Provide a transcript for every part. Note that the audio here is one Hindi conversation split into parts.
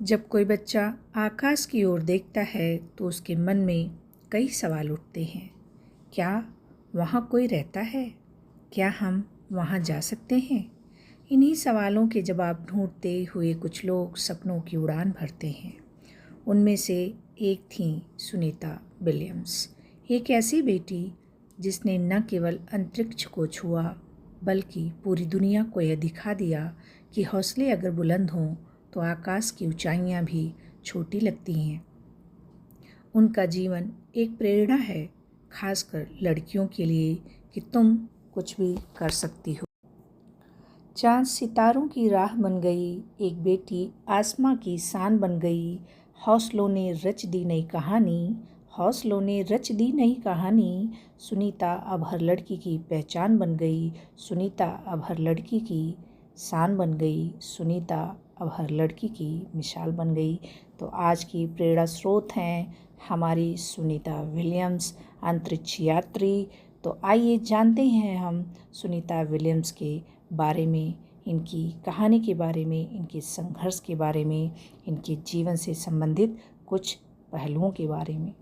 जब कोई बच्चा आकाश की ओर देखता है तो उसके मन में कई सवाल उठते हैं। क्या वहाँ कोई रहता है? क्या हम वहाँ जा सकते हैं? इन्हीं सवालों के जवाब ढूंढते हुए कुछ लोग सपनों की उड़ान भरते हैं। उनमें से एक थी सुनीता विलियम्स, एक ऐसी बेटी जिसने न केवल अंतरिक्ष को छुआ बल्कि पूरी दुनिया को यह दिखा दिया कि हौसले अगर बुलंद हों तो आकाश की ऊंचाइयां भी छोटी लगती हैं। उनका जीवन एक प्रेरणा है, खासकर लड़कियों के लिए, कि तुम कुछ भी कर सकती हो। चांद सितारों की राह बन गई, एक बेटी आसमां की शान बन गई। हौसलों ने रच दी नई कहानी, हौसलों ने रच दी नई कहानी। सुनीता अब हर लड़की की पहचान बन गई, सुनीता अब हर लड़की की शान बन गई, सुनीता अब हर लड़की की मिसाल बन गई। तो आज की प्रेरणा स्रोत हैं हमारी सुनीता विलियम्स, अंतरिक्ष यात्री। तो आइए जानते हैं हम सुनीता विलियम्स के बारे में, इनकी कहानी के बारे में, इनके संघर्ष के बारे में, इनके जीवन से संबंधित कुछ पहलुओं के बारे में।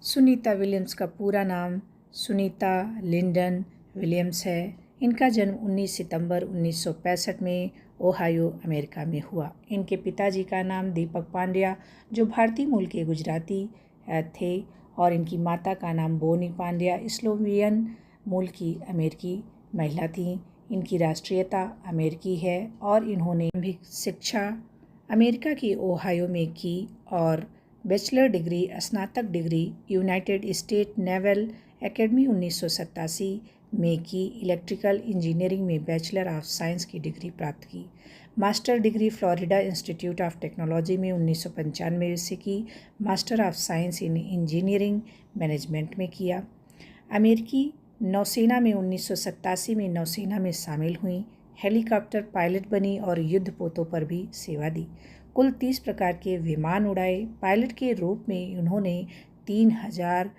सुनीता विलियम्स का पूरा नाम सुनीता लिंडन विलियम्स है। इनका जन्म 19 सितंबर 1965 में ओहायो, अमेरिका में हुआ। इनके पिताजी का नाम दीपक पांड्या, जो भारतीय मूल के गुजराती थे, और इनकी माता का नाम बोनी पांड्या, स्लोवियन मूल की अमेरिकी महिला थी। इनकी राष्ट्रीयता अमेरिकी है और इन्होंने प्रारंभिक शिक्षा अमेरिका की ओहायो में की और बैचलर डिग्री, स्नातक degree United state naval academy 1987 में की। इलेक्ट्रिकल इंजीनियरिंग में बैचलर ऑफ साइंस की डिग्री प्राप्त की। Master degree Florida institute of technology में 1995 से की। Master of science in engineering management में किया। अमेरिकी नौसेना में 1987 में नौसेना में शामिल हुई। हेलीकॉप्टर पायलट बनी और युद्धपोतों पर भी सेवा दी। कुल 30 प्रकार के विमान उड़ाए। पायलट के रूप में उन्होंने 3000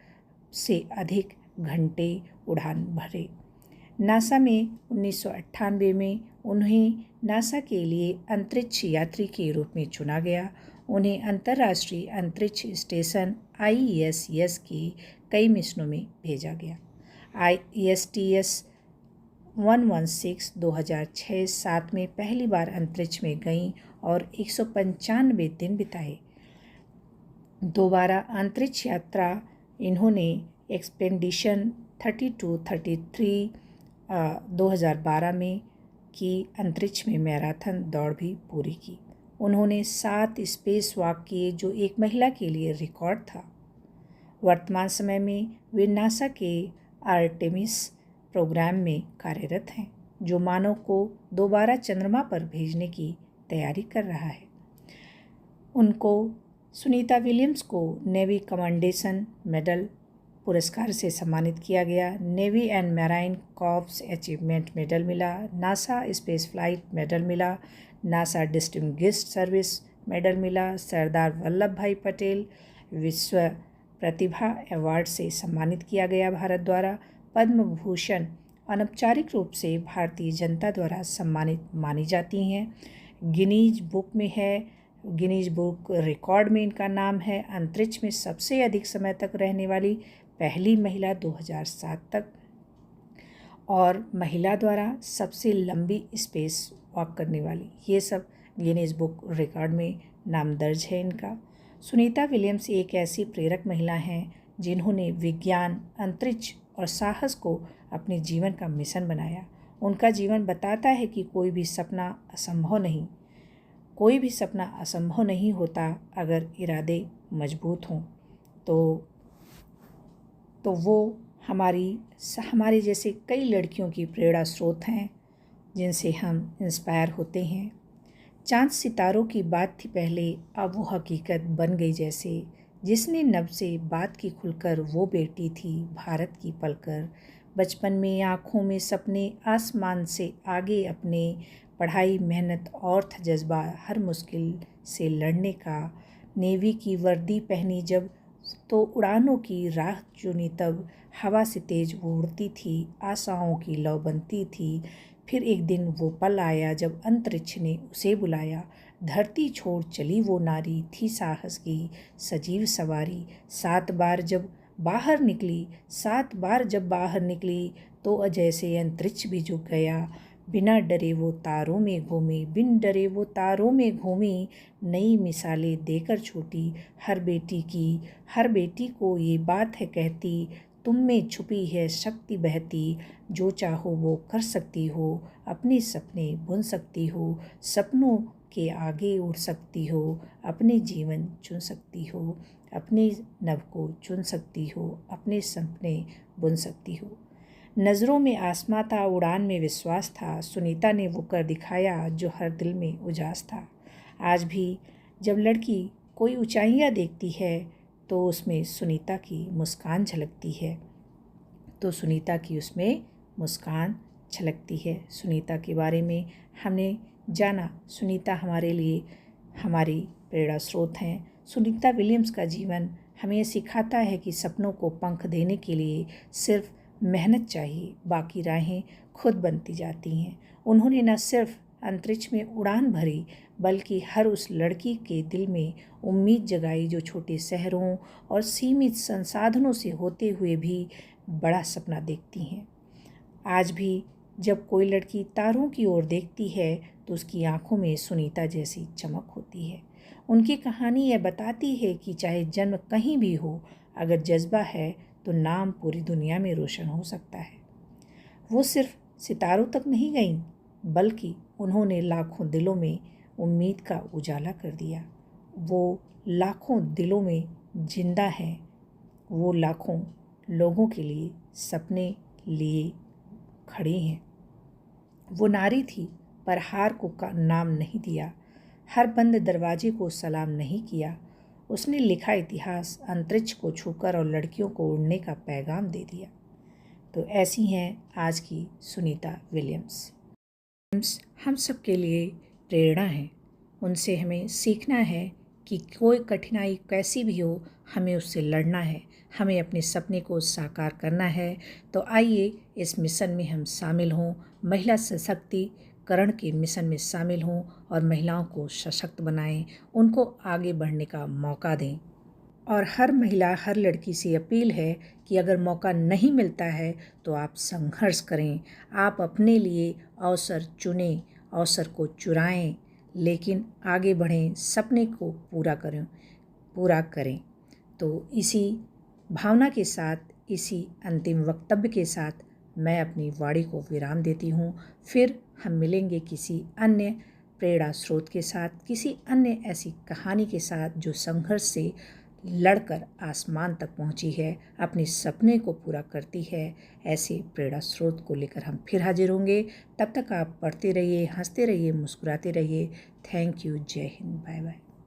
से अधिक घंटे उड़ान भरे। नासा में 1998 में उन्हें नासा के लिए अंतरिक्ष यात्री के रूप में चुना गया। उन्हें अंतर्राष्ट्रीय अंतरिक्ष स्टेशन ISS के कई मिशनों में भेजा गया। ISTS 116 2006-07 में पहली बार अंतरिक्ष में गईं और 195 दिन बिताए। दोबारा अंतरिक्ष यात्रा इन्होंने एक्सपेडिशन 32-33 2012 में की। अंतरिक्ष में मैराथन दौड़ भी पूरी की। उन्होंने 7 स्पेस वॉक किए, जो एक महिला के लिए रिकॉर्ड था। वर्तमान समय में वे नासा के आर्टेमिस प्रोग्राम में कार्यरत हैं, जो मानव को दोबारा चंद्रमा पर भेजने की तैयारी कर रहा है। उनको सुनीता विलियम्स को नेवी कमांडेशन मेडल पुरस्कार से सम्मानित किया गया। Navy and marine corps achievement medal मिला। नासा स्पेस फ्लाइट मेडल मिला। नासा डिस्टिंग्विश्ड सर्विस मेडल मिला। सरदार वल्लभ भाई पटेल विश्व प्रतिभा अवार्ड से सम्मानित किया गया भारत द्वारा। पद्म भूषण अनौपचारिक रूप से भारतीय जनता द्वारा सम्मानित मानी जाती हैं। गिनीज बुक में है, गिनीज बुक रिकॉर्ड में इनका नाम है। अंतरिक्ष में सबसे अधिक समय तक रहने वाली पहली महिला 2007 तक, और महिला द्वारा सबसे लंबी स्पेस वॉक करने वाली, ये सब गिनीज बुक रिकॉर्ड में नाम दर्ज है इनका। सुनीता विलियम्स एक ऐसी प्रेरक महिला हैं जिन्होंने विज्ञान, अंतरिक्ष और साहस को अपने जीवन का मिशन बनाया। उनका जीवन बताता है कि कोई भी सपना असंभव नहीं होता अगर इरादे मजबूत हों। तो वो हमारे जैसे कई लड़कियों की प्रेरणा स्रोत हैं, जिनसे हम इंस्पायर होते हैं। चांद सितारों की बात थी पहले, अब वो हकीकत बन गई जैसे। जिसने नब से बात की खुलकर, वो बेटी थी भारत की पलकर। बचपन में आँखों में सपने, आसमान से आगे अपने। पढ़ाई, मेहनत और था जज्बा हर मुश्किल से लड़ने का। नेवी की वर्दी पहनी जब, तो उड़ानों की राह चुनी तब। हवा से तेज वो उड़ती थी, आशाओं की लौ बनती थी। फिर एक दिन वो पल आया जब अंतरिक्ष ने उसे बुलाया। धरती छोड़ चली वो नारी, थी साहस की सजीव सवारी। 7 बार जब बाहर निकली, 7 बार जब बाहर निकली, तो अजय से अंतरिक्ष भी झुक गया। बिना डरे वो तारों में घूमी, बिन डरे वो तारों में घूमी। नई मिसालें देकर छोटी हर बेटी की, हर बेटी को ये बात है कहती, तुम में छुपी है शक्ति बहती। जो चाहो वो कर सकती हो, अपने सपने बुन सकती हो, सपनों के आगे उड़ सकती हो, अपने जीवन चुन सकती हो, अपने नभ को चुन सकती हो, अपने सपने बुन सकती हो। नज़रों में आसमां था, उड़ान में विश्वास था, सुनीता ने वो कर दिखाया जो हर दिल में उजास था। आज भी जब लड़की कोई ऊंचाइयां देखती है तो उसमें सुनीता की मुस्कान झलकती है, तो सुनीता की उसमें मुस्कान झलकती है। सुनीता के बारे में हमने जाना। सुनीता हमारे लिए हमारी प्रेरणा स्रोत हैं। सुनीता विलियम्स का जीवन हमें सिखाता है कि सपनों को पंख देने के लिए सिर्फ मेहनत चाहिए, बाकी राहें खुद बनती जाती हैं। उन्होंने न सिर्फ अंतरिक्ष में उड़ान भरी, बल्कि हर उस लड़की के दिल में उम्मीद जगाई जो छोटे शहरों और सीमित संसाधनों से होते हुए भी बड़ा सपना देखती हैं। आज भी जब कोई लड़की तारों की ओर देखती है तो उसकी आंखों में सुनीता जैसी चमक होती है। उनकी कहानी यह बताती है कि चाहे जन्म कहीं भी हो, अगर जज्बा है तो नाम पूरी दुनिया में रोशन हो सकता है। वो सिर्फ सितारों तक नहीं गईं, बल्कि उन्होंने लाखों दिलों में उम्मीद का उजाला कर दिया। वो लाखों दिलों में जिंदा हैं। वो लाखों लोगों के लिए सपने लिए खड़ी हैं। वो नारी थी, पर हार को नाम नहीं दिया, हर बंद दरवाजे को सलाम नहीं किया। उसने लिखा इतिहास अंतरिक्ष को छूकर और लड़कियों को उड़ने का पैगाम दे दिया। तो ऐसी हैं आज की सुनीता विलियम्स। हम सब के लिए प्रेरणा है। उनसे हमें सीखना है कि कोई कठिनाई कैसी भी हो, हमें उससे लड़ना है, हमें अपने सपने को साकार करना है। तो आइए इस मिशन में हम शामिल हों, महिला सशक्तिकरण के मिशन में शामिल हों और महिलाओं को सशक्त बनाएं, उनको आगे बढ़ने का मौका दें। और हर महिला, हर लड़की से अपील है कि अगर मौका नहीं मिलता है तो आप संघर्ष करें, आप अपने लिए अवसर चुनें, अवसर को चुराएं, लेकिन आगे बढ़ें, सपने को पूरा करें। तो इसी भावना के साथ, इसी अंतिम वक्तव्य के साथ मैं अपनी वाणी को विराम देती हूँ। फिर हम मिलेंगे किसी अन्य प्रेरणा स्रोत के साथ, किसी अन्य ऐसी कहानी के साथ जो संघर्ष से लड़कर आसमान तक पहुंची है, अपने सपने को पूरा करती है। ऐसे प्रेरणा स्रोत को लेकर हम फिर हाजिर होंगे। तब तक आप पढ़ते रहिए, हंसते रहिए, मुस्कुराते रहिए। Thank you. जय हिंद। Bye bye.